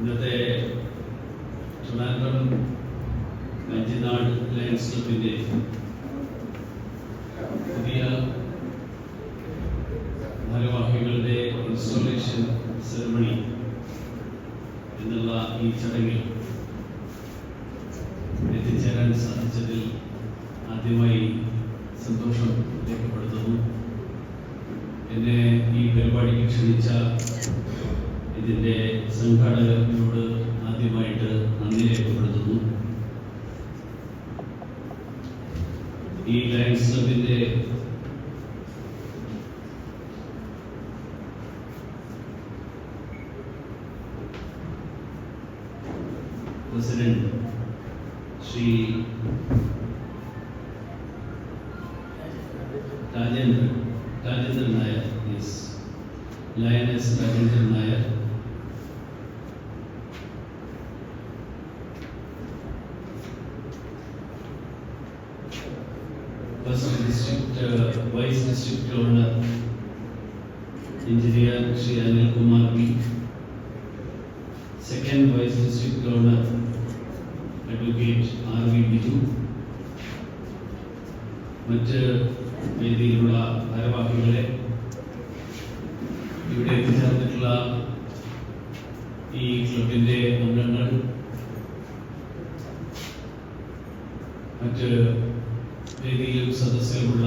ഇന്നത്തെ ട്രിവാൻഡ്രം വഞ്ചിനാട് ലയൺസ് ക്ലബിൻ്റെ പുതിയ ഭാരവാഹികളുടെ ഇൻസ്റ്റോളേഷൻ സെറമണി എന്നുള്ള ഈ ചടങ്ങിൽ എത്തിച്ചേരാൻ സാധിച്ചതിൽ ആദ്യമായി സന്തോഷം രേഖപ്പെടുത്തുന്നു. എന്നെ ഈ പരിപാടിക്ക് ക്ഷണിച്ച ഇതിൻ്റെ സംഘാടകരോട് ആദ്യമായിട്ട് നന്ദി രേഖപ്പെടുത്തുന്നു. ഈ ലയൺസ് ക്ലബിൻ്റെ president Shri Rajendran Nair, lions Rajendran Nair, first district vice district governor engineer Shri Anilkumar B, second vice district governor advocate R V Biju, മറ്റ് വേദിയിലുള്ള ഭാരവാഹികളെ, ഇവിടെ എത്തിച്ചേർന്നിട്ടുള്ള ഈ ക്ലബിൻ്റെ അംഗങ്ങൾ, മറ്റ് വേദിയിലും സദസ്സിലുമുള്ള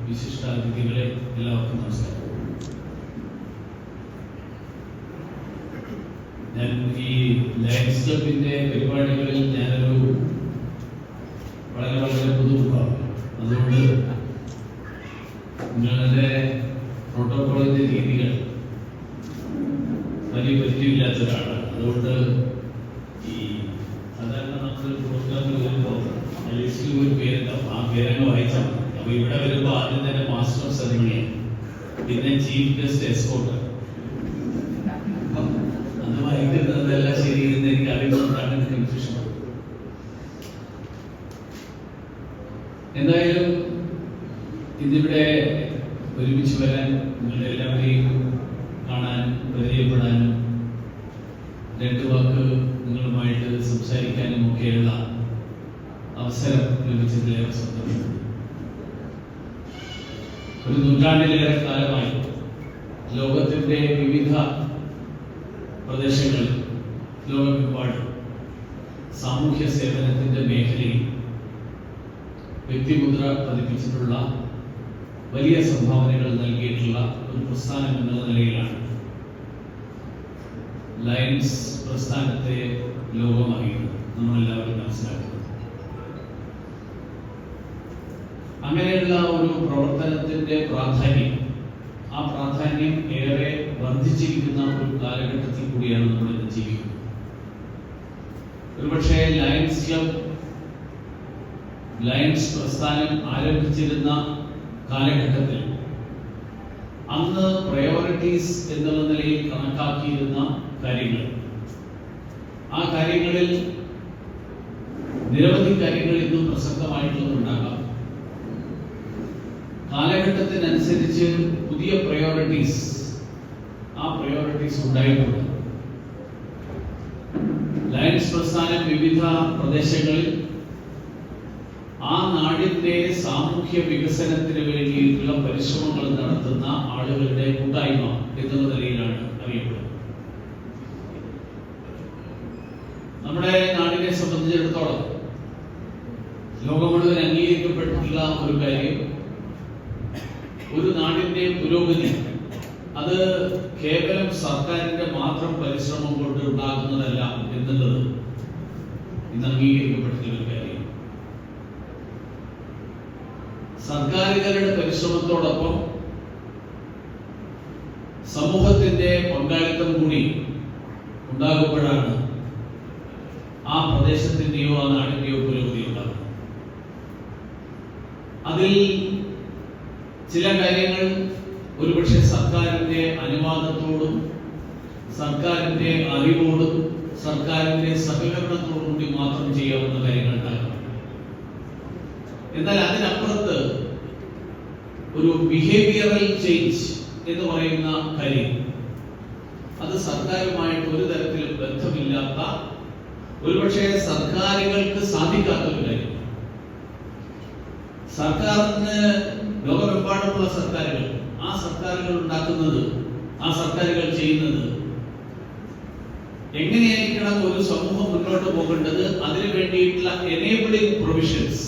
വിശിഷ്ടാതിഥികളെ, എല്ലാവർക്കും നമസ്കാരം. ഞാൻ ഈ ലയൺസ് ക്ലബിൻ്റെ പരിപാടികളിൽ ഞാനൊരു വളരെ പുതുമുഖമാണ്. അതുകൊണ്ട് നിങ്ങളുടെ പ്രോട്ടോകോളിൻ്റെ രീതികൾ വലിയ പരിചയമില്ലാത്ത ഒരാളാണ്. അതുകൊണ്ട് ഈ സാധാരണ നമ്മൾ പ്രോഗ്രാമിൽ വരുമ്പോൾ ലിസ്റ്റിൽ ഒരു പേരുണ്ടാവും, ആ പേരങ്ങ് വായിച്ചാൽ മതി. അപ്പോൾ ഇവിടെ വരുമ്പോൾ ആദ്യം തന്നെ മാസ്റ്റർ ഓഫ് സെറമണിയാണ്, പിന്നെ ചീഫ് ഗസ്റ്റ് എസ്കോർട്ട്. അത് വായിക്കുന്നതെല്ലാം ശരിയെന്ന് എനിക്ക് അറിയുന്നതുകൊണ്ടാണ് കൺഫ്യൂഷൻ. എന്തായാലും ഇന്നിവിടെ ഒരുമിച്ച് വരാൻ, നിങ്ങളുടെ എല്ലാവരെയും കാണാനും പരിചയപ്പെടാനും രണ്ട് വാക്ക് നിങ്ങളുമായിട്ട് സംസാരിക്കാനും ഒക്കെയുള്ള അവസരം ലഭിച്ചതിലേറെ സന്തോഷമുണ്ട്. ഒരു നൂറ്റാണ്ടിലേറെ കാലമായി ലോകത്തിൻ്റെ വിവിധ പ്രദേശങ്ങളിൽ, ലോകമെമ്പാടും സാമൂഹ്യ സേവനത്തിൻ്റെ മേഖലയിൽ വ്യക്തിമുദ്ര പതിപ്പിച്ചിട്ടുള്ള വലിയ സംഭാവനകൾ നൽകിയിട്ടുള്ള ഒരു പ്രസ്ഥാനം എന്നുള്ള നിലയിലാണ് ലയൺസ് പ്രസ്ഥാനത്തെ ലോകമറിയുന്നത്, നമ്മളെല്ലാവരും മനസ്സിലാക്കുന്നത്. അങ്ങനെയുള്ള ഒരു പ്രവർത്തനത്തിന്റെ പ്രാധാന്യം, ആ പ്രാധാന്യം ഏറെ വർദ്ധിച്ചിരിക്കുന്ന ഒരു കാലഘട്ടത്തിൽ കൂടിയാണ് നമ്മൾ ഇന്ന് ജീവിക്കുന്നത്. ഒരുപക്ഷെ ലയൺസ് ക്ലബ്, ലയൺസ് പ്രസ്ഥാനം ആരംഭിച്ചിരുന്ന കാലഘട്ടത്തിൽ അന്ന് പ്രയോറിറ്റീസ് എന്നുള്ള നിലയിൽ കണക്കാക്കിയിരുന്ന കാര്യങ്ങൾ, ആ കാര്യങ്ങളിൽ നിരവധി കാര്യങ്ങൾ ഇന്നും പ്രസക്തമായിട്ടുള്ളതുണ്ടാകാം. കാലഘട്ടത്തിനനുസരിച്ച് പുതിയ പ്രയോറിറ്റീസ്, ആ പ്രയോറിറ്റീസ് ഉണ്ടായിട്ടുണ്ട്. ലയൺസ് പ്രസ്ഥാനം വിവിധ പ്രദേശങ്ങളിൽ ആ നാടിന്റെ സാമൂഹ്യ വികസനത്തിന് വേണ്ടിയിട്ടുള്ള പരിശ്രമങ്ങൾ നടത്തുന്ന ആളുകളുടെ കൂട്ടായ്മ എന്നുള്ള നിലയിലാണ് അറിയപ്പെടുന്നത്. നമ്മുടെ നാടിനെ സംബന്ധിച്ചിടത്തോളം ലോകം മുഴുവൻ അംഗീകരിക്കപ്പെട്ടിട്ടുള്ള ഒരു കാര്യം, ഒരു നാടിന്റെ പുരോഗതി അത് കേവലം സർക്കാരിന്റെ മാത്രം പരിശ്രമം കൊണ്ട് ഉണ്ടാകുന്നതല്ല എന്നുള്ളത് ഇന്ന് അംഗീകരിക്കപ്പെട്ടിട്ടുള്ള കാര്യം. സർക്കാരുകളുടെ പരിശ്രമത്തോടൊപ്പം സമൂഹത്തിന്റെ പങ്കാളിത്തം കൂടി ഉണ്ടാകുമ്പോഴാണ് ആ പ്രദേശത്തിന്റെയോ ആ നാടിന്റെയോ പുരോഗതി ഉണ്ടാകുന്നത്. അതിൽ ചില കാര്യങ്ങൾ ഒരുപക്ഷെ സർക്കാരിന്റെ അനുവാദത്തോടും സർക്കാരിന്റെ അറിവോടും സർക്കാരിന്റെ സഹകരണത്തോടും കൂടി മാത്രം ചെയ്യാവുന്ന കാര്യങ്ങൾ ഉണ്ടാകും. എന്നാൽ അതിനപ്പുറത്ത് ഒരു ബിഹേവിയറൽ ചേഞ്ച് എന്ന് പറയുന്ന കാര്യം അത് സർക്കാരുമായിട്ട് ഒരു തരത്തിലും ബന്ധമില്ല സാധ്യമല്ലാത്ത, ഒരുപക്ഷെ സർക്കാരുകൾക്ക് സാധിക്കാത്തൊരു കാര്യം. സർക്കാരിന് ലോകമെമ്പാടുമുള്ള സർക്കാരുകൾ, ആ സർക്കാരുകൾ ഉണ്ടാക്കുന്നത്, ആ സർക്കാരുകൾ ചെയ്യുന്നത് എങ്ങനെയായിരിക്കണം ഒരു സമൂഹം മുന്നോട്ട് പോകേണ്ടത്, അതിനു വേണ്ടിയിട്ടുള്ള എനേബിളിംഗ് പ്രൊവിഷൻസ്,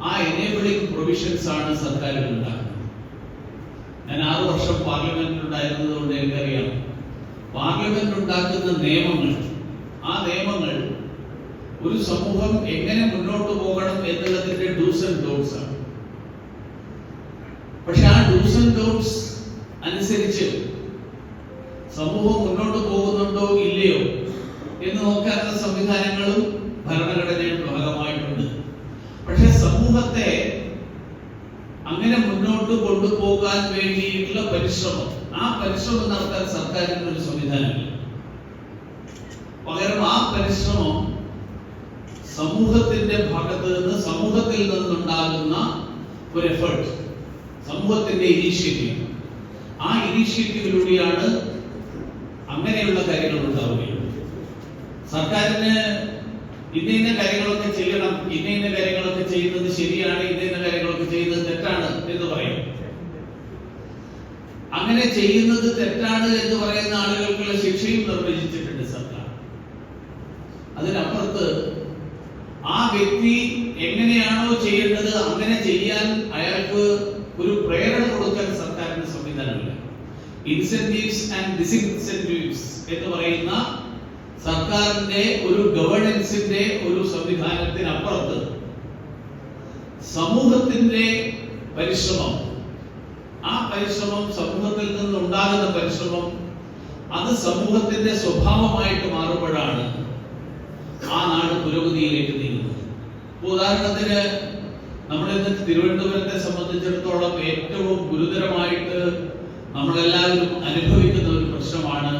ആ എനേബിളിംഗ് പ്രൊവിഷൻസ് ആണ് സർക്കാരുകൾ ഉണ്ടാക്കുന്നത്. ഞാൻ 6 വർഷം പാർലമെന്റിൽ ഉണ്ടായിരുന്നത് കൊണ്ട് എനിക്കറിയാം, പാർലമെന്റ് ഉണ്ടാക്കുന്ന നിയമങ്ങൾ, ആ നിയമങ്ങൾ ഒരു സമൂഹം എങ്ങനെ മുന്നോട്ട് പോകണം എന്നുള്ളതിന്റെ ഡൂസ് ആൻഡ് ഡോൺസ് ആണ്. പക്ഷെ ആ ഡൂസ് ആൻഡ് ഡോൺസ് അനുസരിച്ച് സമൂഹം മുന്നോട്ട് പോകുന്നുണ്ടോ ഇല്ലയോ എന്ന് നോക്കാനുള്ള സംവിധാനങ്ങളും ഭരണഘടനയുടെ ഭാഗമായിട്ടുണ്ട്. പക്ഷെ സമൂഹത്തെ അങ്ങനെ മുന്നോട്ട് കൊണ്ടുപോകാൻ വേണ്ടിയിട്ടുള്ള പരിശ്രമം, ആ പരിശ്രമം നടത്താൻ സർക്കാരിന് ഒരു സംവിധാനമില്ല. പകരം ആ പരിശ്രമം സമൂഹത്തിന്റെ ഭാഗത്ത് നിന്ന്, സമൂഹത്തിൽ നിന്നുണ്ടാകുന്ന ഒരു എഫേർട്ട്, സമൂഹത്തിന്റെ ഇനീഷ്യേറ്റീവ്, ആ ഇനീഷ്യേറ്റീവിലൂടെയാണ് അങ്ങനെയുള്ള കാര്യങ്ങൾ ഉണ്ടാവുകയുള്ളൂ. സർക്കാരിന് ഇന്ന കാര്യങ്ങളൊക്കെ ചെയ്യണം, ഇന്ന കാര്യങ്ങളൊക്കെ ചെയ്യുന്നത് ശരിയാണ്, ഇന്ന കാര്യങ്ങളൊക്കെ ചെയ്യുന്നത് തെറ്റാണ് എന്ന് പറയും. അങ്ങനെ ചെയ്യുന്നത് തെറ്റാണ് എന്ന് പറയുന്ന ആളുകൾക്കുള്ള ശിക്ഷയും നിർവചിച്ചിട്ടുണ്ട് സർക്കാർ. അതിനപ്പുറത്ത് ആ വ്യക്തി എങ്ങനെയാണോ ചെയ്യേണ്ടത് അങ്ങനെ ചെയ്യാൻ അയാൾക്ക് ഒരു പ്രേരണ കൊടുക്കാൻ സർക്കാരിന് സംവിധാനമില്ല. ഇൻസെന്റീവ്സ് ആൻഡ് ഡിസിൻസെന്റീവ്സ് എന്ന് പറയുന്ന സർക്കാരിന്റെ ഒരു ഗവേണൻസിന്റെ ഒരു സംവിധാനത്തിനപ്പുറത്ത് സമൂഹത്തിന്റെ പരിശ്രമം, ആ പരിശ്രമം, സമൂഹത്തിൽ നിന്നുണ്ടാകുന്ന പരിശ്രമം, അത് സമൂഹത്തിന്റെ സ്വഭാവമായിട്ട് മാറുമ്പോഴാണ് ആ നാട് പുരോഗതിയിലേക്ക് നീങ്ങുന്നത്. ഉദാഹരണത്തിന് നമ്മളിന്ന് തിരുവനന്തപുരത്തെ സംബന്ധിച്ചിടത്തോളം ഏറ്റവും ഗുരുതരമായിട്ട് നമ്മളെല്ലാവരും അനുഭവിക്കുന്ന ഒരു പ്രശ്നമാണ്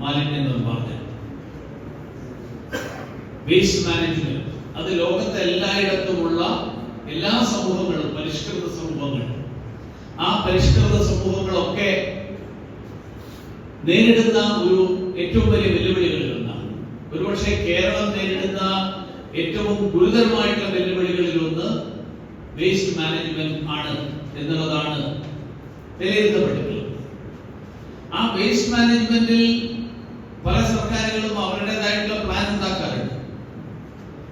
മാലിന്യ നിർമ്മാർജ്ജനം, വേസ്റ്റ് മാനേജ്മെന്റ്. അത് ലോകത്തെ എല്ലായിടത്തുമുള്ള എല്ലാ സമൂഹങ്ങളും, പരിഷ്കൃത സമൂഹങ്ങൾ, ആ പരിഷ്കൃത സമൂഹങ്ങളൊക്കെ നേരിടുന്ന ഒരു ഏറ്റവും വലിയ വെല്ലുവിളികളിൽ ഒന്നാണ്. ഒരുപക്ഷെ കേരളം നേരിടുന്ന ഏറ്റവും ഗുരുതരമായിട്ടുള്ള വെല്ലുവിളികളിൽ ഒന്ന് വേസ്റ്റ് മാനേജ്മെന്റ് ആണ് എന്നുള്ളതാണ് വിലയിരുത്തപ്പെട്ടിട്ടുള്ളത്. ആ വേസ്റ്റ് മാനേജ്മെന്റിൽ പല സർക്കാരുകളും അവരുടേതായിട്ടുള്ള പ്ലാൻ ഉണ്ടാക്കാറുണ്ട്.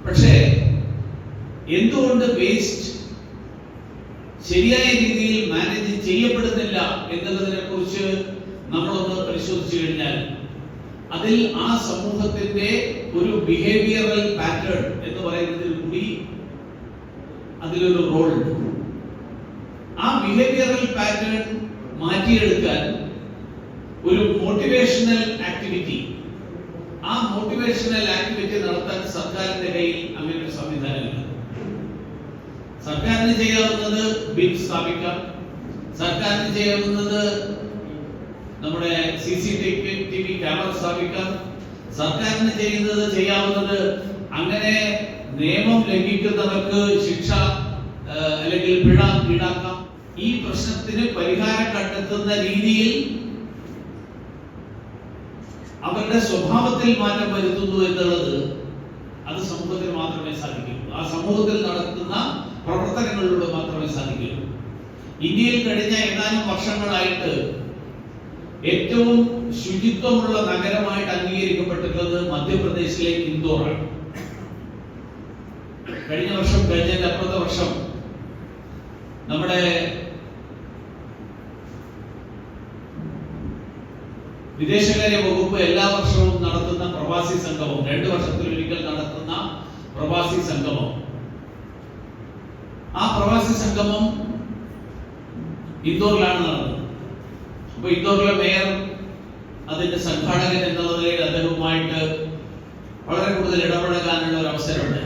പക്ഷേ എന്തുകൊണ്ട് വേസ്റ്റ് ശരിയായ രീതിയിൽ മാനേജ് ചെയ്യപ്പെടുന്നില്ല എന്നതിനെ കുറിച്ച് നമ്മളൊന്ന് പരിശോധിച്ചു കഴിഞ്ഞാൽ അതിൽ ആ സമൂഹത്തിന്റെ ഒരു ബിഹേവിയറൽ പാറ്റേൺ എന്ന് പറയുന്നതിൽ കൂടി അതിലൊരു റോൾ ഉണ്ട്. ആ ബിഹേവിയറൽ പാറ്റേൺ മാറ്റിയെടുക്കാൻ ഒരു മോട്ടിവേഷണൽ ആക്ടിവിറ്റി, ആ മോട്ടിവേഷണൽ ആക്ടിവിറ്റി നടത്താൻ സർക്കാരിന്റെ കയ്യിൽ അങ്ങനെ ഒരു സംവിധാനമില്ല. സർക്കാരിന് ചെയ്യാവുന്നത് ബിൽ സ്ഥാപിക്കാം, സർക്കാരിന് ചെയ്യാവുന്നത് നമ്മുടെ CCTV ക്യാമറ സ്ഥാപിക്കാം, സർക്കാരിന് ചെയ്യാവുന്നത് അങ്ങനെ നിയമം ലംഘിക്കുന്നവർക്ക് ശിക്ഷ അല്ലെങ്കിൽ പിഴ ഈടാക്കാം. ഈ പ്രശ്നത്തിന് പരിഹാരം കണ്ടെത്തുന്ന രീതിയിൽ അവരുടെ സ്വഭാവത്തിൽ മാറ്റം വരുത്തുന്നു എന്നുള്ളത് അത് സമൂഹത്തിൽ മാത്രമേ സാധിക്കുള്ളൂ. ആ സമൂഹത്തിൽ നടത്തുന്ന പ്രവർത്തനങ്ങളിലൂടെ മാത്രമേ സാധിക്കുള്ളൂ. ഇന്ത്യയിൽ കഴിഞ്ഞ ഏതാനും വർഷങ്ങളായിട്ട് ഏറ്റവും ശുചിത്വമുള്ള നഗരമായിട്ട് അംഗീകരിക്കപ്പെട്ടിട്ടുള്ളത് മധ്യപ്രദേശിലെ ഇൻഡോറാണ്. കഴിഞ്ഞ വർഷം, കഴിഞ്ഞതിന്റെ അപ്പുറത്തെ വർഷം നമ്മുടെ വിദേശകാര്യ വകുപ്പ് എല്ലാ വർഷവും നടത്തുന്ന പ്രവാസി സംഗമം, 2 വർഷത്തിലൊരിക്കൽ നടത്തുന്ന പ്രവാസി സംഗമം, ആ പ്രവാസി സംഗമം ഇൻഡോറിലാണ് നടന്നത്. അപ്പൊ ഇൻഡോറിലെ മേയർ, അതിന്റെ സംഘാടകൻ എന്നുള്ള നിലയിൽ അദ്ദേഹവുമായിട്ട് വളരെ കൂടുതൽ ഇടപഴകാനുള്ള ഒരു അവസരമുണ്ട്.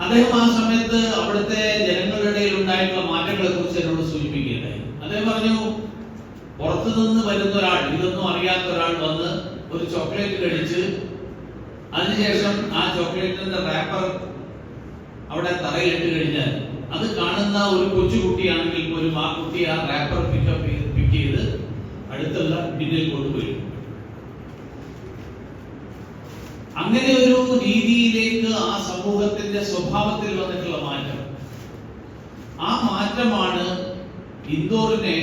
അദ്ദേഹം ആ സമയത്ത് അവിടുത്തെ ജനങ്ങളുടെ ഇടയിൽ ഉണ്ടായിട്ടുള്ള മാറ്റങ്ങളെ കുറിച്ച് എന്നോട് സൂചിപ്പിക്കുകയുണ്ടായി. അദ്ദേഹം പറഞ്ഞു, പുറത്തുനിന്ന് വരുന്ന ഒരാൾ, ഇതൊന്നും അറിയാത്ത ഒരാൾ വന്ന് ഒരു ചോക്ലേറ്റ് കഴിച്ച് അതിനുശേഷം ആ ചോക്ലേറ്റിന്റെ റാപ്പർ അവിടെ തറയിലിട്ട് കഴിഞ്ഞാൽ അത് കാണുന്ന ഒരു കൊച്ചുകുട്ടിയാണെങ്കിൽ പോലും ആ കുട്ടി ആ റാപ്പർ പിക്ക് ചെയ്ത് അടുത്തുള്ള ബിന്നിൽ കൊണ്ടുപോയി. അങ്ങനെ ഒരു രീതിയിലേക്ക് ആ സമൂഹത്തിന്റെ സ്വഭാവത്തിൽ വന്നിട്ടുള്ള മാറ്റം, ആ മാറ്റമാണ് ഇൻഡോറിനെ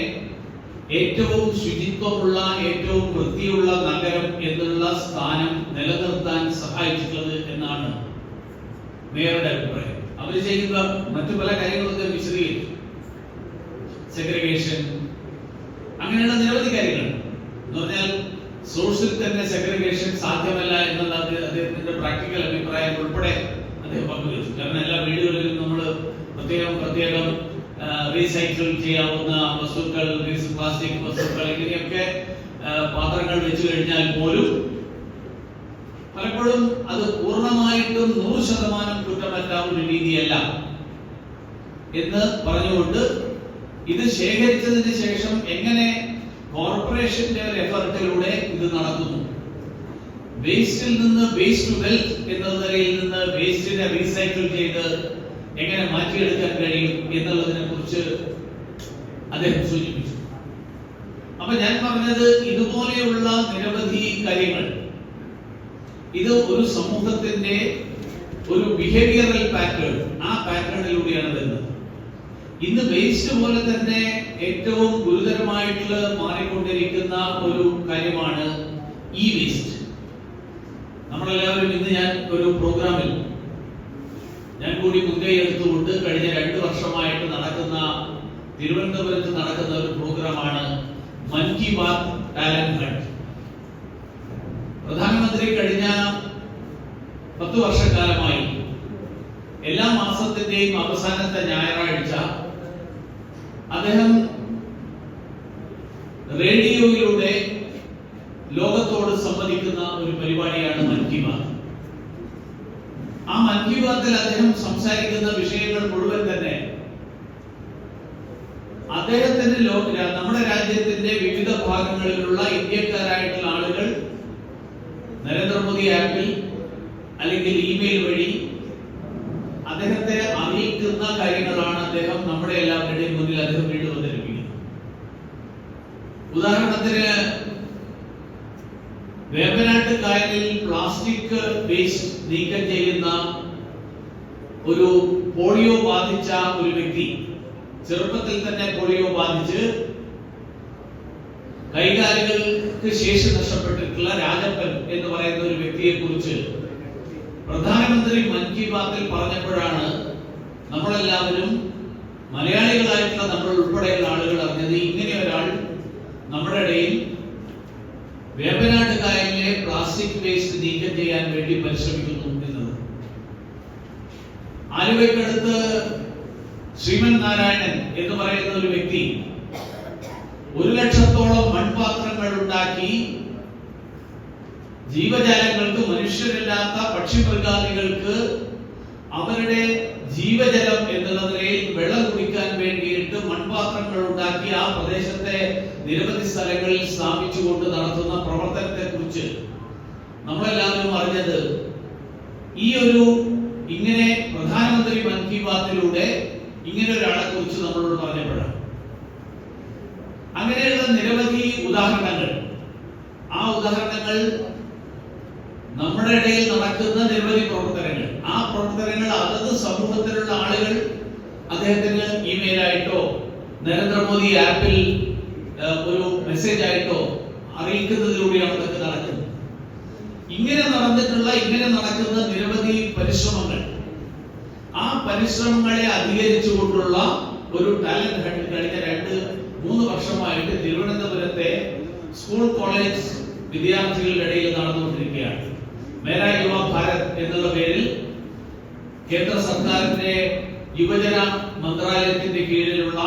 ഏറ്റവും ശുചിത്വമുള്ള, ഏറ്റവും വൃത്തിയുള്ള നഗരം എന്നുള്ള സ്ഥാനം നിലനിർത്താൻ സഹായിച്ചിട്ടുള്ളത് എന്നാണ് മേയറുടെ അഭിപ്രായം. അവർ ചെയ്യുന്ന മറ്റു പല കാര്യങ്ങളൊക്കെ വിശദീകരിച്ചു. സെഗ്രിഗേഷൻ, അങ്ങനെയുള്ള നിരവധി കാര്യങ്ങൾ. എന്ന് പറഞ്ഞാൽ സോഴ്സിൽ തന്നെ സെഗ്രിഗേഷൻ സാധ്യമല്ല എന്നുള്ള അദ്ദേഹത്തിന്റെ പ്രാക്ടിക്കൽ അഭിപ്രായം ഉൾപ്പെടെ അദ്ദേഹം പങ്കുവച്ചു. കാരണം എല്ലാ വീടുകളിലും നമ്മൾ പ്രത്യേകം റീസൈക്കിൾ ചെയ്യാവുന്ന വസ്തുക്കൾ, പ്ലാസ്റ്റിക് വസ്തുക്കൾ ഇങ്ങനെയൊക്കെ പാത്രങ്ങൾ വെച്ചു കഴിഞ്ഞാൽ പോലും പലപ്പോഴും അത് പൂർണ്ണമായിട്ടും 100% കുറ്റമറ്റ ഒരു രീതിയല്ല എന്ന് പറഞ്ഞുകൊണ്ട് ഇത് ശേഖരിച്ചതിന് ശേഷം എങ്ങനെ കോർപ്പറേഷന്റെ ഒരു എഫർട്ടിലൂടെ ഇത് നടക്കുന്നു, വേസ്റ്റിൽ നിന്ന് വേസ്റ്റ് ടു വെൽത്ത് എന്ന നിലയിൽ നിന്ന് വേസ്റ്റിനെ റീസൈക്കിൾ ചെയ്ത് എങ്ങനെ മാറ്റിയെടുക്കാൻ കഴിയും എന്നുള്ളതിനെ കുറിച്ച് അദ്ദേഹം സൂചിപ്പിച്ചു. അപ്പൊ ഞാൻ പറഞ്ഞത് ഇതുപോലെയുള്ള നിരവധി കാര്യങ്ങൾ, ഇത് ഒരു സമൂഹത്തിന്റെ ഒരു ബിഹേവിയറൽ പാറ്റേൺ, ആ പാറ്റേണിലൂടെയാണ് വരുന്നത്. ഇന്ന് വേസ്റ്റ് പോലെ തന്നെ ഏറ്റവും ഗുരുതരമായിട്ടുള്ള മാറിക്കൊണ്ടിരിക്കുന്ന ഒരു കാര്യമാണ് ഈ വേസ്റ്റ്. നമ്മളെല്ലാവരും ഇന്ന് ഞാൻ ഒരു പ്രോഗ്രാമിൽ ഞാൻ കൂടി മുൻകൈ എടുത്തുകൊണ്ട് കഴിഞ്ഞ 2 വർഷമായിട്ട് നടക്കുന്ന തിരുവനന്തപുരത്ത് നടക്കുന്ന ഒരു പ്രോഗ്രാമാണ് മൻ കി ബാത് ടാലന്റ് ഹണ്ട്. പ്രധാനമന്ത്രി കഴിഞ്ഞ 10 വർഷക്കാലമായി എല്ലാ മാസത്തിന്റെയും അവസാനത്തെ ഞായറാഴ്ച അദ്ദേഹം റേഡിയോയിലൂടെ ലോകത്തോട് സംവദിക്കുന്ന ഒരു പരിപാടിയാണ് മൻ കി ബാത്. ആ മൻ കി ബാത്തിൽ അദ്ദേഹം സംസാരിക്കുന്ന വിഷയങ്ങൾ മുഴുവൻ തന്നെ അദ്ദേഹത്തിന്റെ നമ്മുടെ രാജ്യത്തിന്റെ വിവിധ ഭാഗങ്ങളിലുള്ള ഇന്ത്യക്കാരായിട്ടുള്ള ആളുകൾ നരേന്ദ്രമോദി ആപ്പിൽ അല്ലെങ്കിൽ ഇമെയിൽ വഴി അദ്ദേഹത്തെ അറിയിക്കുന്ന കാര്യങ്ങളാണ് അദ്ദേഹം നമ്മുടെ എല്ലാവരുടെയും മുന്നിൽ അദ്ദേഹം വീണ്ടും അവതരിപ്പിക്കുന്നത്. ഉദാഹരണത്തിന് വേമ്പനാട്ട് കായലിൽ പ്ലാസ്റ്റിക് വേസ്റ്റ് നീക്കം ചെയ്യുന്ന ഒരു പോളിയോ ബാധിച്ച ഒരു വ്യക്തി, ചെറുപ്പത്തിൽ തന്നെ പോളിയോ ബാധിച്ച് കൈകാലുകൾക്ക് ശേഷി നഷ്ടപ്പെട്ടിട്ടുള്ള രാജപ്പൻ എന്ന് പറയുന്ന ഒരു വ്യക്തിയെ കുറിച്ച് പ്രധാനമന്ത്രി മൻ കി ബാത്തിൽ പറഞ്ഞപ്പോഴാണ് നമ്മളെല്ലാവരും, മലയാളികളായിട്ടുള്ള നമ്മൾ ഉൾപ്പെടെയുള്ള ആളുകൾ അറിഞ്ഞത് ഇങ്ങനെ ഒരാൾ നമ്മുടെ ഇടയിൽ വേമ്പനാട്ട് കായലിലെ പ്ലാസ്റ്റിക് വേസ്റ്റ് നീക്കം ചെയ്യാൻ വേണ്ടി പരിശ്രമിക്കുന്നു എന്നത്. ആലുവയ്ക്കടുത്ത് ശ്രീമൻ നാരായണൻ എന്ന് പറയുന്ന ഒരു വ്യക്തി 1 ലക്ഷത്തോളം മൺപാത്രങ്ങൾ ഉണ്ടാക്കി ജീവജാലങ്ങൾക്ക്, മനുഷ്യരില്ലാത്ത പക്ഷിമൃഗാദികൾക്ക് അവരുടെ ജീവജലം എന്നുള്ള നിലയിൽ വെള്ളം കുടിക്കാൻ വേണ്ടിയിട്ട് മൺപാത്രങ്ങൾ ഉണ്ടാക്കി ആ പ്രദേശത്തെ നിരവധി സ്ഥലങ്ങളിൽ സ്ഥാപിച്ചുകൊണ്ട് നടത്തുന്ന പ്രവർത്തനത്തെ കുറിച്ച് നമ്മളെല്ലാവരും അറിഞ്ഞത് ഈ ഒരു ഇങ്ങനെ പ്രധാനമന്ത്രി മൻ കി ബാത്തിലൂടെ ഇങ്ങനെ ഒരാളെ കുറിച്ച് നമ്മളോട് പറഞ്ഞപ്പോഴാണ്. അങ്ങനെയുള്ള നിരവധി ഉദാഹരണങ്ങൾ, ആ ഉദാഹരണങ്ങൾ നമ്മുടെ ഇടയിൽ നടക്കുന്ന നിരവധി പ്രവർത്തനങ്ങൾ, ആ പ്രവർത്തനങ്ങൾ അതത് സമൂഹത്തിലുള്ള ആളുകൾ അദ്ദേഹത്തിന് ഇമെയിലായിട്ടോ നരേന്ദ്രമോദി ആപ്പിൽ ഒരു മെസ്സേജ് ആയിട്ടോ അറിയിക്കുന്നതിലൂടെയാണ് ഇതൊക്കെ നടക്കുന്നത്. ഇങ്ങനെ നടക്കുന്ന നിരവധി പരിശ്രമങ്ങൾ, ആ പരിശ്രമങ്ങളെ അധികരിച്ചുകൊണ്ടുള്ള ഒരു ടാലന്റ് ഹണ്ട് കഴിഞ്ഞ 2-3 വർഷമായിട്ട് തിരുവനന്തപുരത്തെ സ്കൂൾ കോളേജ് വിദ്യാർത്ഥികളുടെ ഇടയിൽ നടന്നുകൊണ്ടിരിക്കുകയാണ്. മേരാ യുവ ഭാരത് എന്നുള്ള പേരിൽ കേന്ദ്ര സർക്കാരിന്റെ യുവജന മന്ത്രാലയത്തിന്റെ കീഴിലുള്ള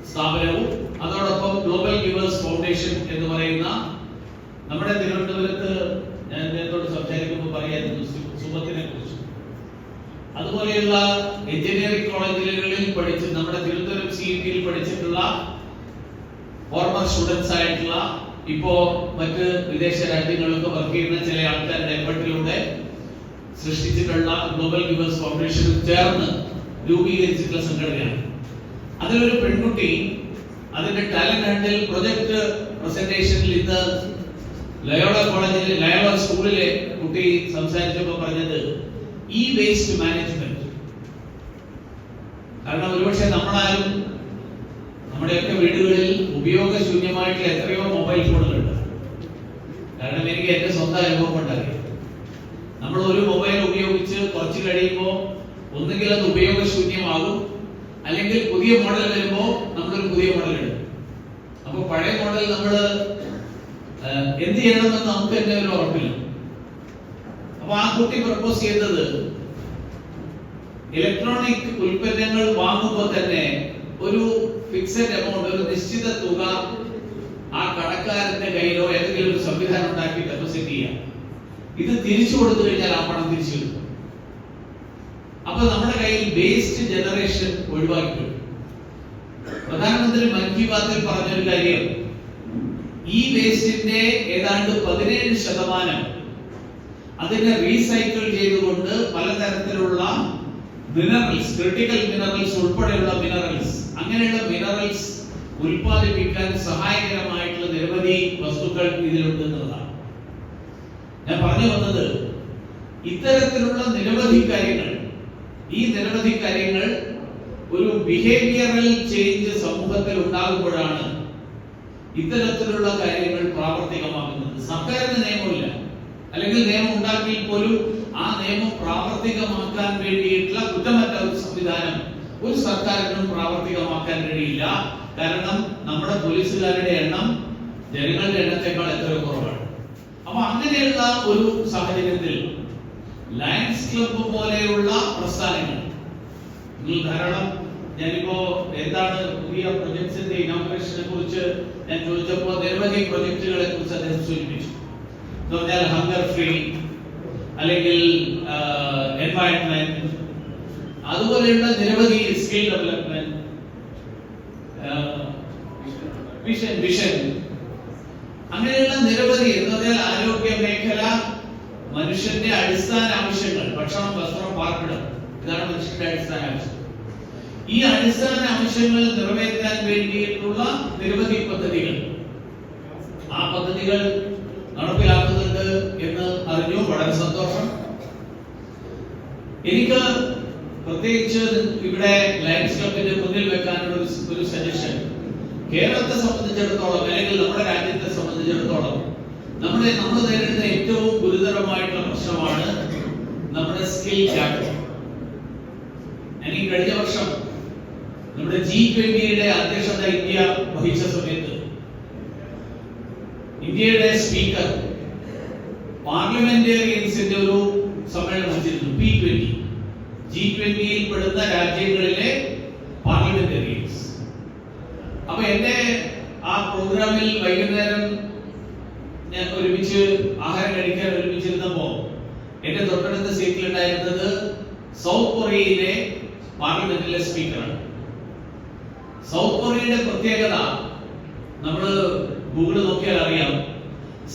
സ്ഥാപനവും അതോടൊപ്പം ഗ്ലോബൽ ഗിവേഴ്സ് ഫൗണ്ടേഷൻ എന്ന് പറയുന്ന നമ്മുടെ തിരുവനന്തപുരത്ത് ഞാൻ നേരത്തോട് സംസാരിക്കുമ്പോൾ പറയായിരുന്നു സുമത്തിനെ കുറിച്ച്, അതുപോലെയുള്ള എഞ്ചിനീയറിംഗ് കോളേജുകളിൽ പഠിച്ച് നമ്മുടെ തിരുവനന്തപുരം CET പഠിച്ചിട്ടുള്ള ഫോർമർ സ്റ്റുഡൻസ് ആയിട്ടുള്ള ഇപ്പോ മറ്റ് വിദേശ രാജ്യങ്ങളിലൊക്കെ വർക്ക് ചെയ്യുന്ന ചില ആൾക്കാരുടെ എഫർട്ടിലൂടെ സൃഷ്ടിച്ചിട്ടുള്ള ഗ്ലോബൽ ഗിവേഴ്സ് ഫൗണ്ടേഷനും ചേർന്ന് രൂപീകരിച്ചിട്ടുള്ള സംഘടനയാണ്. അതിലൊരു പെൺകുട്ടി അതിന്റെ ടാലന്റ് ഹണ്ടിൽ പ്രൊജക്ട് പ്രസന്റേഷനിൽ ഇന്ന് ലയോള കോളേജിൽ ലയോള സ്കൂളിലെ കുട്ടി സംസാരിച്ചപ്പോൾ പറഞ്ഞത് ഈ വേസ്റ്റ് മാനേജ്മെന്റ്. കാരണം ഒരുപക്ഷെ നമ്മളാരും നമ്മുടെയൊക്കെ വീടുകളിൽ ഉപയോഗശൂന്യമായിട്ടുള്ള എത്രയോ മൊബൈൽ ഫോണുകളുണ്ട്. കാരണം എനിക്ക് എന്റെ സ്വന്തം അനുഭവം ഉണ്ടായി. നമ്മൾ ഒരു മൊബൈൽ ഉപയോഗിച്ച് കുറച്ച് കഴിയുമ്പോൾ ഒന്നുകിൽ അത് ഉപയോഗശൂന്യമാകും, അല്ലെങ്കിൽ പുതിയ മോഡൽ വരുമ്പോൾ നമ്മളൊരു പുതിയ മോഡൽ എടുക്കും. അപ്പൊ പഴയ മോഡൽ നമ്മൾ എന്ത് ചെയ്യണമെന്ന് നമുക്ക് തന്നെ ഒരു ഉറപ്പില്ല. അപ്പൊ ആ കുട്ടി പ്രപ്പോസ് ചെയ്തത് ഇലക്ട്രോണിക് ഉൽപ്പന്നങ്ങൾ വാങ്ങുമ്പോൾ തന്നെ ഒരു ഫിക്സഡ് എമൗണ്ട്, ഒരു നിശ്ചിത തുക ആ കടക്കാരന്റെ കയ്യിലോ ഏതെങ്കിലും ഒരു സംവിധാനം ഉണ്ടാക്കി ഡെപ്പോസിറ്റ് ചെയ്യാം. ഇത് തിരിച്ചു കൊടുത്തു കഴിഞ്ഞാൽ ആ പണം തിരിച്ചു കിട്ടും. അപ്പൊ നമ്മുടെ കയ്യിൽ വേസ്റ്റ് ജനറേഷൻ ഒഴിവാക്കി. പ്രധാനമന്ത്രി മൻ കി ബാത്തിൽ പറഞ്ഞൊരു കാര്യം, ഈ വേസ്റ്റിന്റെ ഏതാണ്ട് 17% അതിനെ റീസൈക്കിൾ ചെയ്തുകൊണ്ട് പലതരത്തിലുള്ള മിനറൽസ്, ക്രിട്ടിക്കൽ മിനറൽസ് ഉൾപ്പെടെയുള്ള മിനറൽസ്, അങ്ങനെയുള്ള മിനറൽസ് ഉൽപ്പാദിപ്പിക്കാൻ സഹായകരമായിട്ടുള്ള നിരവധി വസ്തുക്കൾ ഇതിലുണ്ടെന്നുള്ളതാണ്. ഞാൻ പറഞ്ഞു വന്നത്, ഇത്തരത്തിലുള്ള നിരവധി കാര്യങ്ങൾ, ഈ നിരവധി കാര്യങ്ങൾ ഒരു ബിഹേവിയറൽ ചേഞ്ച് സമൂഹത്തിൽ ഉണ്ടാകുമ്പോഴാണ് ഇത്തരത്തിലുള്ള കാര്യങ്ങൾ പ്രാവർത്തികമാകുന്നത്. സർക്കാരിന് നിയമമില്ല, അല്ലെങ്കിൽ നിയമം ഉണ്ടാക്കിയാൽ പോലും ആ നിയമം പ്രാവർത്തികമാക്കാൻ വേണ്ടിയിട്ടുള്ള കുറ്റമറ്റ ഒരു സംവിധാനം ഒരു സർക്കാരിനും പ്രാവർത്തികമാക്കാൻ കഴിയില്ല. കാരണം നമ്മുടെ പോലീസുകാരുടെ എണ്ണം ജനങ്ങളുടെ എണ്ണത്തെക്കാൾ എത്രയോ കുറവാണ്. അപ്പൊ അങ്ങനെയുള്ള ഒരു സാഹചര്യത്തിൽ ലയൺസ് ക്ലബ്ബ് പോലെയുള്ള പ്രസ്ഥാനങ്ങൾ, നിങ്ങൾ ധാരാളം, ഞാനിപ്പോ എന്താണ് പുതിയ പ്രൊജക്ട്സിന്റെ ഇനോഗ്രേഷനെ കുറിച്ച് ഞാൻ ചോദിച്ചപ്പോൾ നിരവധി പ്രൊജക്ടുകളെ കുറിച്ച് അദ്ദേഹം സൂചിപ്പിച്ചു. എന്ന് പറഞ്ഞാൽ ഹങ്കർ ഫ്രീ, അല്ലെങ്കിൽ എൻവയൺമെന്റ്, അതുപോലെയുള്ള നിരവധി സ്കിൽ ഡെവലപ്മെന്റ്, വിഷൻ, അങ്ങനെയുള്ള നിരവധി, എന്ന് പറഞ്ഞാൽ ആരോഗ്യ മേഖല, മനുഷ്യന്റെ അടിസ്ഥാന ആവശ്യങ്ങൾ, ഭക്ഷണം, വസ്ത്രം, പാർപ്പിടം, ഇതാണ് മനുഷ്യന്റെ അടിസ്ഥാന ആവശ്യം. ഈ അടിസ്ഥാന ആവശ്യങ്ങൾ നിറവേറ്റാൻ വേണ്ടിയിട്ടുള്ള നിരവധി പദ്ധതികൾ, ആ പദ്ധതികൾ നടപ്പിലാക്കുന്നുണ്ട് എന്ന് അറിഞ്ഞു. വളരെ സന്തോഷം. എനിക്ക് പ്രത്യേകിച്ച് ഇവിടെ ലയൺസ് ക്ലബിന്റെ മുന്നിൽ വെക്കാനുള്ള ഒരു സജഷൻ, കേരളത്തെ സംബന്ധിച്ചിടത്തോളം, അല്ലെങ്കിൽ നമ്മുടെ രാജ്യത്തെ സംബന്ധിച്ചിടത്തോളം നമ്മൾ നേരിടുന്ന ഏറ്റവും ഗുരുതരമായിട്ടുള്ള പ്രശ്നമാണ് നമ്മുടെ സ്കിൽ ഗ്യാപ്പ്. എനിക്ക് കഴിഞ്ഞ വർഷം നമ്മുടെ G20 അധ്യക്ഷത ഇന്ത്യ വഹിച്ച സമയത്ത് ഇന്ത്യയുടെ സ്പീക്കർ പാർലമെന്റേറിയൻസിന്റെ ഒരു സമ്മേളനം വെച്ചിരുന്നു, P20. G20 പെടുന്ന രാജ്യങ്ങളിലെ പാർലമെന്റേറിയൻസ്. അപ്പൊ എന്റെ ആ പ്രോഗ്രാമിൽ വൈകുന്നേരം ഞാൻ ഒരുമിച്ച് ആഹാരം കഴിക്കാൻ ഒരുമിച്ചിരുന്നപ്പോ എന്റെ തൊട്ടടുത്ത സീറ്റിൽ ഉണ്ടായിരുന്നത് സൗത്ത് കൊറിയയിലെ പാർലമെന്റിലെ സ്പീക്കറാണ്. സൗത്ത് കൊറിയയുടെ പ്രത്യേകത നമ്മൾ ഗൂഗിൾ നോക്കിയാൽ അറിയാം.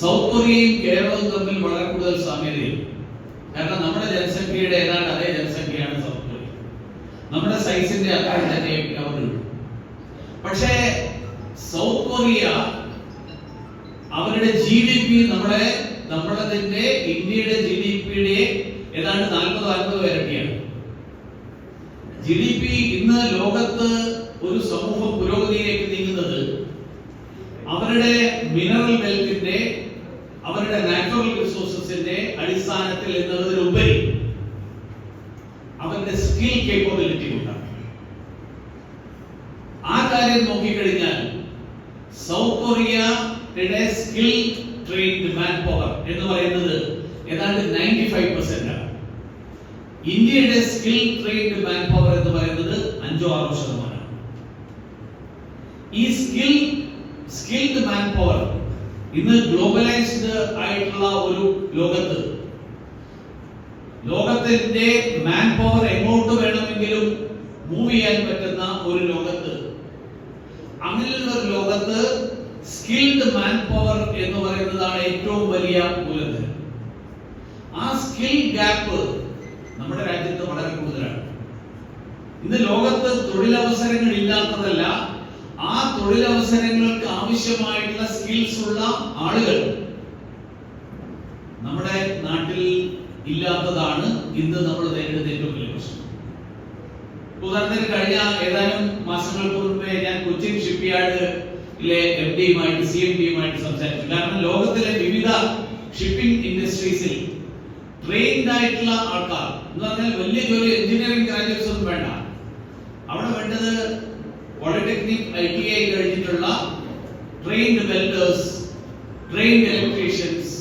സൗത്ത് കൊറിയയും കേരളവും തമ്മിൽ വളരെ കൂടുതൽ സാമ്യതയുണ്ട്. കാരണം നമ്മുടെ ജനസംഖ്യയുടെ ഏതാണ്ട് അതേ ജനസംഖ്യയാണ് സൗത്ത് കൊറിയ. നമ്മുടെ സൈസിന്റെ അത്ര തന്നെ അവരുണ്ട്. പക്ഷേ സൗത്ത് കൊറിയ അവരുടെ GDP നമ്മളതിന്റെ ഇന്ത്യയുടെ GDPയുടെ ഏതാണ്ട് 40-50 ഇരട്ടിയാണ്. GDP ഇന്ന് ലോകത്ത് ഒരു സമൂഹം പുരോഗതിയിലേക്ക് നീങ്ങുന്നത് അവരുടെ മിനറൽ വെൽത്തിന്റെ, അവരുടെ നാച്ചുറൽ റിസോഴ്സസിന്റെ അടിസ്ഥാനത്തിൽ എന്നതിലുപരി അവരുടെ സ്കിൽ കേപ്പബിലിറ്റി കൊണ്ടാണ്. ആ കാര്യം നോക്കിക്കഴിഞ്ഞാൽ സൗത്ത് കൊറിയയുടെ സ്കിൽ ട്രെയിൻഡ് മാൻ പവർ എന്ന് പറയുന്നത് ഏതാണ്ട് 95% ആണ്. ഇന്ത്യയുടെ സ്കിൽ ട്രെയിൻഡ് മാൻ പവർ എന്ന് പറയുന്നത് 5-6%. ഈ സ്കിൽഡ് മാൻ പവർ ഇന്ന് ഗ്ലോബലൈസ്ഡ് ആയിട്ടുള്ള ഒരു ലോകത്തിന്റെ മാൻ പവർ എങ്ങോട്ട് വേണമെങ്കിലും മൂവ് ചെയ്യാൻ പറ്റുന്ന ഒരു ലോകത്ത്, അങ്ങനെയുള്ള ഒരു ലോകത്ത് സ്കിൽഡ് മാൻ പവർ എന്ന് പറയുന്നതാണ് ഏറ്റവും വലിയ മൂലധനം. ആ സ്കിൽ ഗ്യാപ്പ് നമ്മുടെ രാജ്യത്ത് വളരെ കൂടുതലാണ്. ഇന്ന് ലോകത്ത് തൊഴിലവസരങ്ങൾ ഇല്ലാത്തതല്ല, ആ തൊഴിലവസരങ്ങൾക്ക് ആവശ്യമായിട്ടുള്ള സ്കിൽസ് ഉള്ള ആളുകൾ ഇല്ലാത്തതാണ് ഇന്ന് നമ്മൾ നേരിടുന്ന ഏറ്റവും വലിയ പ്രശ്നം. ഉദാഹരണത്തിന് കഴിഞ്ഞ ഏതാനും മാസങ്ങൾക്ക് മുൻപേ ഞാൻ കൊച്ചിൻ ഷിപ്പ്യാർഡിലെ MD-യുമായിട്ട് CMD-യുമായിട്ട് സംസാരിച്ചു. കാരണം ലോകത്തിലെ വിവിധ ഷിപ്പിംഗ് ഇൻഡസ്ട്രീസിൽ ട്രെയിൻഡ് ആയിട്ടുള്ള ആൾക്കാർ എന്ന് പറഞ്ഞാൽ വലിയ ജോലി എഞ്ചിനീയറിംഗ് ഗ്രാജുവേറ്റ്സ് ഒന്നും വേണ്ട. അവിടെ വേണ്ടത് പോളിടെക്നിക് ITI കഴിഞ്ഞിട്ടുള്ള ട്രെയിൻഡ് വെൽഡേഴ്സ്, ട്രെയിൻഡ് ഇലക്ട്രീഷ്യൻസ്,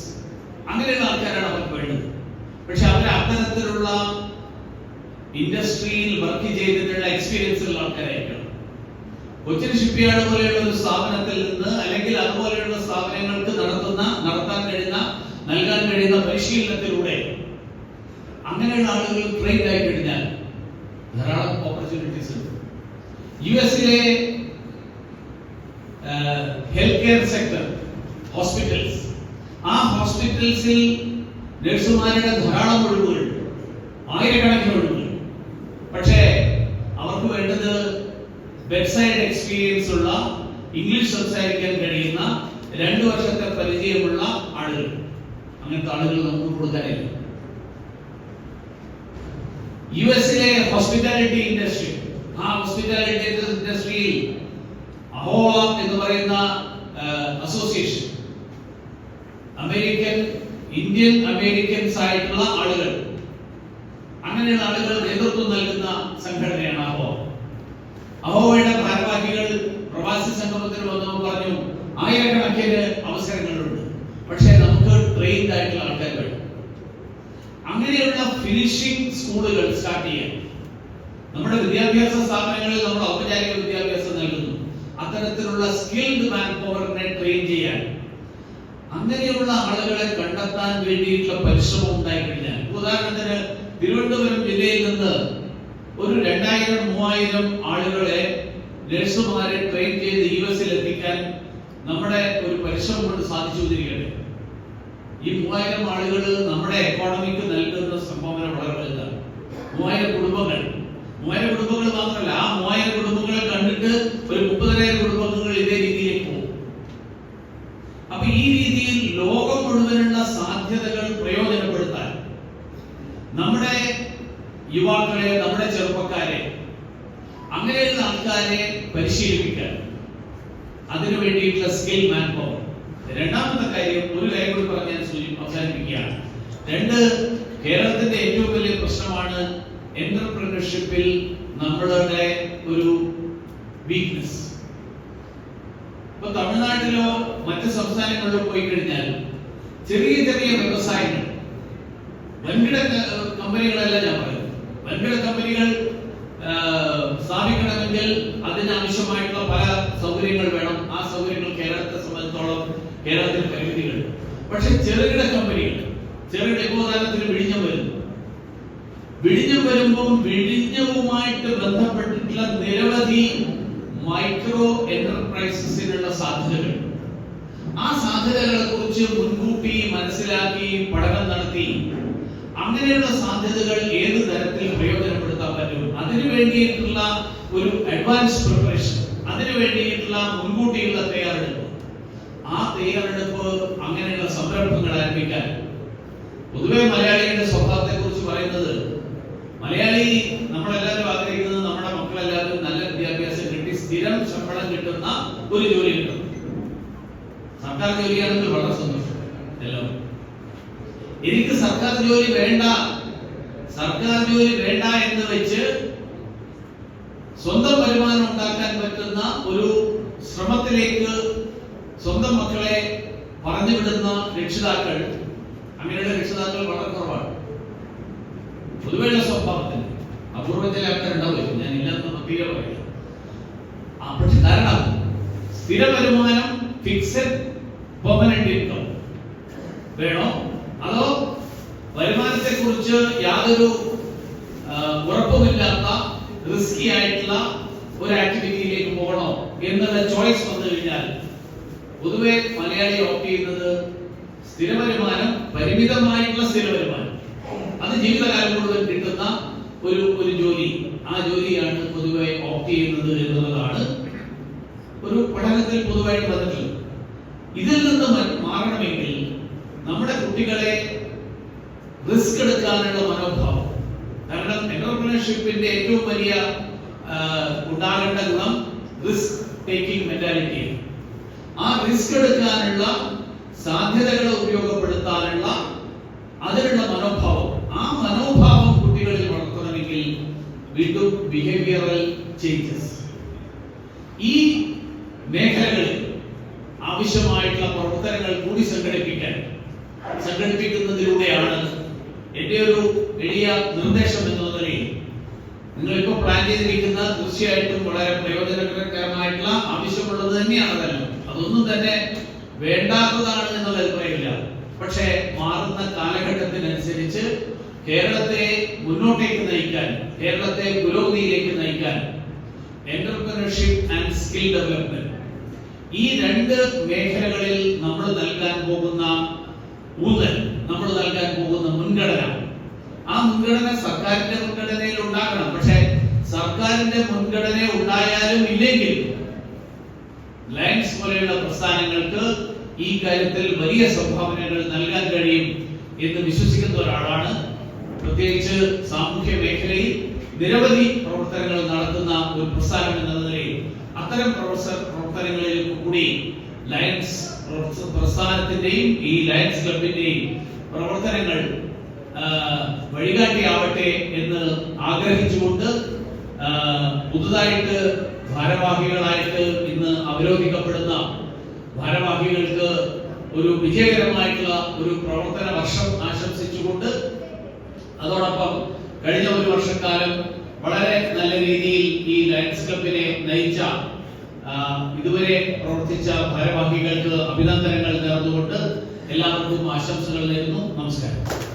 അങ്ങനെയുള്ള ആൾക്കാരാണ് അവർക്ക് വേണ്ടത്. പക്ഷെ അവർ അത്തരത്തിലുള്ള ഇൻഡസ്ട്രിയിൽ വർക്ക് ചെയ്തിട്ടുള്ള എക്സ്പീരിയൻസ് ഉള്ള ആൾക്കാരായിരിക്കണം. കൊച്ചിൻ ഷിപ്പ്യാർഡ് പോലെയുള്ള ഒരു സ്ഥാപനത്തിൽ നിന്ന് അല്ലെങ്കിൽ അതുപോലെയുള്ള സ്ഥാപനങ്ങൾക്ക് നൽകാൻ കഴിയുന്ന പരിശീലനത്തിലൂടെ അങ്ങനെയുള്ള ആളുകൾ ട്രെയിൻഡ് ആയി കഴിഞ്ഞാൽ ധാരാളം ഓപ്പർച്യൂണിറ്റീസ് ഉണ്ട്. US-ലെ ഹെൽത്ത് കെയർ സെക്ടർ, ഹോസ്പിറ്റൽസ്, ആ ഹോസ്പിറ്റൽസിൽ നഴ്സുമാരുടെ ധാരാളം ഒഴിവുകൾ, ആയിരക്കണക്കിന് ഒഴിവുകൾ. പക്ഷേ അവർക്ക് വേണ്ടത് ബെഡ്സൈഡ് എക്സ്പീരിയൻസ് ഉള്ള, ഇംഗ്ലീഷ് സംസാരിക്കാൻ കഴിയുന്ന, 2 വർഷത്തെ പരിചയമുള്ള ആളുകൾ. അങ്ങനത്തെ ആളുകൾ നമുക്ക് കൊടുക്കാനില്ല. US-ലെ ഹോസ്പിറ്റാലിറ്റി ഇൻഡസ്ട്രി, ആ ഹോസ്പിറ്റാലിറ്റി ഇൻഡസ്ട്രിയിൽ അഹോവ എന്ന് പറയുന്ന അസോസിയേഷൻ, ഇന്ത്യൻ അമേരിക്കൻസ് ആയിട്ടുള്ള ആളുകൾ, അങ്ങനെയുള്ള ആളുകൾ നേതൃത്വം നൽകുന്ന സംഘടനയാണ് അഹോവ. അഹോവയുടെ ഭാരവാഹികൾ പ്രവാസി സംഗമത്തിൽ വന്നപ്പോൾ പറഞ്ഞു, ആയിരക്കണക്കിന് അവസരങ്ങളുണ്ട്, പക്ഷേ നമുക്ക് ട്രെയിൻഡ് ആയിട്ടുള്ള ആൾക്കാർ വേണം. അങ്ങനെയുള്ള ഫിനിഷിംഗ് സ്കൂളുകൾ സ്റ്റാർട്ട് ചെയ്യാൻ നമ്മുടെ വിദ്യാഭ്യാസ സ്ഥാപനങ്ങളിൽ നമ്മൾ ഔപചാരിക വിദ്യാഭ്യാസം നൽകുന്നു. അത്തരത്തിലുള്ള സ്കിൽഡ് മാൻ പവറിനെ ട്രെയിൻ ചെയ്യാൻ, അങ്ങനെയുള്ള ആളുകളെ കണ്ടെത്താൻ വേണ്ടിയിട്ടുള്ള പരിശ്രമം ഉണ്ടായി കഴിഞ്ഞാൽ, ഉദാഹരണത്തിന് തിരുവനന്തപുരം ജില്ലയിൽ നിന്ന് ഒരു 2000-3000 ആളുകളെ, നഴ്സുമാരെ ട്രെയിൻ ചെയ്ത് US-ൽ എത്തിക്കാൻ നമ്മുടെ ഒരു പരിശ്രമം കൊണ്ട് സാധിച്ചു വരികയാണ്. ഈ 3000 ആളുകൾ നമ്മുടെ എക്കോണമിക്ക് നൽകുന്ന സംഭാവന വളരെ വലുതാണ്. 3000 കുടുംബങ്ങൾ മാത്രമല്ല, ആ 3000 കുടുംബങ്ങളെ കണ്ടിട്ട് ഒരു 30,000 കുടുംബങ്ങൾ ഇതേ രീതിയിലേക്ക് പോകും. അപ്പൊ ഈ രീതിയിൽ ലോകം മുഴുവനുള്ള സാധ്യതകൾ പ്രയോജനപ്പെടുത്താൻ നമ്മുടെ യുവാക്കളെ, നമ്മുടെ ചെറുപ്പക്കാരെ, അങ്ങനെയുള്ള ആൾക്കാരെ പരിശീലിപ്പിക്കാൻ, അതിനു വേണ്ടിയിട്ടുള്ള സ്കിൽ മാൻ പവർ. രണ്ടാമത്തെ കാര്യം, ഒരു കാര്യം കൂടി പറഞ്ഞ് ഞാൻ അവസാനിപ്പിക്കുകയാണ്. 2, കേരളത്തിന്റെ ഏറ്റവും വലിയ പ്രശ്നമാണ് എന്റർപ്രണർഷിപ്പിൽ നമ്മളുടെ ഒരു വീക്ക്നെസ്. ഇപ്പൊ തമിഴ്നാട്ടിലോ മറ്റ് സംസ്ഥാനങ്ങളിലോ പോയി കഴിഞ്ഞാൽ ചെറിയ ചെറിയ വ്യവസായങ്ങൾ, വൻകിട കമ്പനികളല്ല ഞാൻ പറയുന്നത്, വൻകിട കമ്പനികൾ സ്ഥാപിക്കണമെങ്കിൽ അതിനാവശ്യമായിട്ടുള്ള പല സൗകര്യങ്ങൾ വേണം. ആ സൗകര്യങ്ങൾ കേരളത്തെ സംബന്ധിച്ചോളം കേരളത്തിൽ പരിമിതികൾ. പക്ഷെ ചെറുകിട കമ്പനികൾ, ഉദാഹരണത്തിന് വിഴിഞ്ഞം വരുമ്പോൾ വിഴിഞ്ഞവുമായിട്ട് ബന്ധപ്പെട്ടിട്ടുള്ള നിരവധി മൈക്രോ എന്റർപ്രൈസസിനുള്ള സാധ്യതകൾ, ആ സാധ്യതകളെ കുറിച്ച് മുൻകൂട്ടി മനസ്സിലാക്കി പഠനം നടത്തി അങ്ങനെയുള്ള സാധ്യതകൾ ഏത് തരത്തിൽ പ്രയോജനപ്പെടുത്താൻ പറ്റും, അതിനു വേണ്ടിയിട്ടുള്ള ഒരു അഡ്വാൻസ് പ്രിപ്പറേഷൻ, അതിനു വേണ്ടിയിട്ടുള്ള മുൻകൂട്ടിയുള്ള തയ്യാറെടുപ്പ്, ആ തയ്യാറെടുപ്പ്, അങ്ങനെയുള്ള സംരംഭങ്ങൾ ആരംഭിക്കാൻ. പൊതുവെ മലയാളിയുടെ സ്വഭാവത്തെ കുറിച്ച് പറയുന്നത്, മലയാളി നമ്മളെല്ലാവരും ആഗ്രഹിക്കുന്നത് നമ്മുടെ മക്കളെല്ലാവരും നല്ല വിദ്യാഭ്യാസം കിട്ടി സ്ഥിരം ശമ്പളം കിട്ടുന്ന ഒരു ജോലി കിട്ടും. സർക്കാർ ജോലിയാണെങ്കിൽ വളരെ സന്തോഷം. എനിക്ക് സർക്കാർ ജോലി വേണ്ട എന്ന് വെച്ച് സ്വന്തം വരുമാനം ഉണ്ടാക്കാൻ പറ്റുന്ന ഒരു ശ്രമത്തിലേക്ക് സ്വന്തം മക്കളെ പറഞ്ഞു വിടുന്ന രക്ഷിതാക്കൾ, അങ്ങനെയുള്ള രക്ഷിതാക്കൾ വളരെ കുറവാണ്. പൊതുവെയുള്ള സ്വഭാവത്തിൽ അപൂർവ ചില ആൾക്കാരുണ്ടാവും, ഞാൻ ഇല്ലാത്ത തീരെ പറയില്ല. പക്ഷെ കാരണം സ്ഥിര വരുമാനം, ഫിക്സഡ് പെർമനന്റ് ഇൻകം വേണോ, അതോ വരുമാനത്തെ കുറിച്ച് യാതൊരു ഉറപ്പുമില്ലാത്ത റിസ്കി ആയിട്ടുള്ള ഒരു ആക്ടിവിറ്റിയിലേക്ക് പോകണോ എന്നുള്ള ചോയ്സ് വന്നു കഴിഞ്ഞാൽ പൊതുവെ മലയാളി ഓപ്റ്റ് ചെയ്യുന്നത് സ്ഥിര വരുമാനം, പരിമിതമായിട്ടുള്ള സ്ഥിര വരുമാനം, അത് ജീവിതകാലം മുഴുവൻ കിട്ടുന്ന ഒരു ജോലി, ആ ജോലിയാണ് പൊതുവെ ഓപ്റ്റ് ചെയ്യുന്നത് എന്നുള്ളതാണ് ഒരു പഠനത്തിൽ പൊതുവായിട്ട് വന്നിട്ടുള്ളത്. ഇതിൽ നിന്ന് മാറണമെങ്കിൽ നമ്മുടെ കുട്ടികളെ റിസ്ക് എടുക്കാനുള്ള മനോഭാവം. കാരണം എന്റർപ്രണർഷിപ്പിന്റെ ഏറ്റവും വലിയ ഉണ്ടാകേണ്ട ഗുണം റിസ്ക് ടേക്കിംഗ് മെന്റാലിറ്റി. ആ റിസ്ക് എടുക്കാനുള്ള സാധ്യതകളെ ഉപയോഗപ്പെടുത്താനുള്ള അതിനുള്ള മനോഭാവം, ആ മനോഭാവം കുട്ടികളിൽ വളർത്തണമെങ്കിൽ വീണ്ടും ബിഹേവിയറൽ ചേഞ്ചസ്. ഈ മേഖലകളിൽ ആവശ്യമായിട്ടുള്ള പ്രവർത്തനങ്ങൾ കൂടി സംഘടിപ്പിക്കുന്നതിലൂടെയാണ് എന്റെ ഒരു എളിയ നിർദ്ദേശം എന്ന നിലയിൽ നിങ്ങളിപ്പോൾ പ്ലാൻ ചെയ്തിരിക്കുന്ന തീർച്ചയായിട്ടും വളരെ പ്രയോജനകരമായിട്ടുള്ള ആവശ്യമുള്ളത് തന്നെയാണ്. അതല്ല, അതൊന്നും തന്നെ വേണ്ടാത്തതാണ് എന്നുള്ള അഭിപ്രായമില്ല. പക്ഷേ മാറുന്ന കാലഘട്ടത്തിനനുസരിച്ച് കേരളത്തെ മുന്നോട്ടേക്ക് നയിക്കാൻ, കേരളത്തെ പുരോഗതിയിലേക്ക് നയിക്കാൻ എന്റർപ്രണർഷിപ്പ് ആൻഡ് സ്കിൽ ഡെവലപ്മെന്റ്, ഈ രണ്ട് മേഖലകളിൽ നമ്മൾ നൽകാൻ പോകുന്ന ഊന്നൽ, നമ്മൾ നൽകാൻ പോകുന്ന മുൻഗണന, ആ മുൻഗണന സർക്കാരിന്റെ മുൻഗണനയിൽ ഉണ്ടാകണം. പക്ഷെ സർക്കാരിന്റെ മുൻഗണന ഉണ്ടായാലും ഇല്ലെങ്കിൽ ലയൺസ് പോലെയുള്ള പ്രസ്ഥാനങ്ങൾക്ക് ഈ കാര്യത്തിൽ വലിയ സംഭാവനകൾ നൽകാൻ കഴിയും എന്ന് വിശ്വസിക്കുന്ന ഒരാളാണ്. പ്രത്യേകിച്ച് സാമൂഹ്യ മേഖലയിൽ നിരവധി പ്രവർത്തനങ്ങൾ നടത്തുന്ന ഒരു പ്രസ്ഥാനം എന്ന നിലയിൽ അത്തരം പ്രവർത്തനങ്ങളിൽ കൂടി ലയൺസ് പ്രസ്ഥാനത്തിന്റെയും ഈ ലയൺസ് ക്ലബിന്റെയും പ്രവർത്തനങ്ങൾ വഴികാട്ടിയാവട്ടെ എന്ന് ആഗ്രഹിച്ചുകൊണ്ട് പുതുതായിട്ട് ഭാരവാഹികളായിട്ട് ഇന്ന് അവരോധിക്കപ്പെടുന്ന ഭാരവാഹികൾക്ക് ഒരു വിജയകരമായിട്ടുള്ള ഒരു പ്രവർത്തന വർഷം ആശംസിച്ചുകൊണ്ട്, അതോടൊപ്പം കഴിഞ്ഞ ഒരു വർഷക്കാലം വളരെ നല്ല രീതിയിൽ ഈ ലയൺസ് ക്ലബിനെ നയിച്ച ഇതുവരെ പ്രവർത്തിച്ച ഭാരവാഹികൾക്ക് അഭിനന്ദനങ്ങൾ നേർന്നുകൊണ്ട് എല്ലാവർക്കും ആശംസകൾ നേരുന്നു. നമസ്കാരം.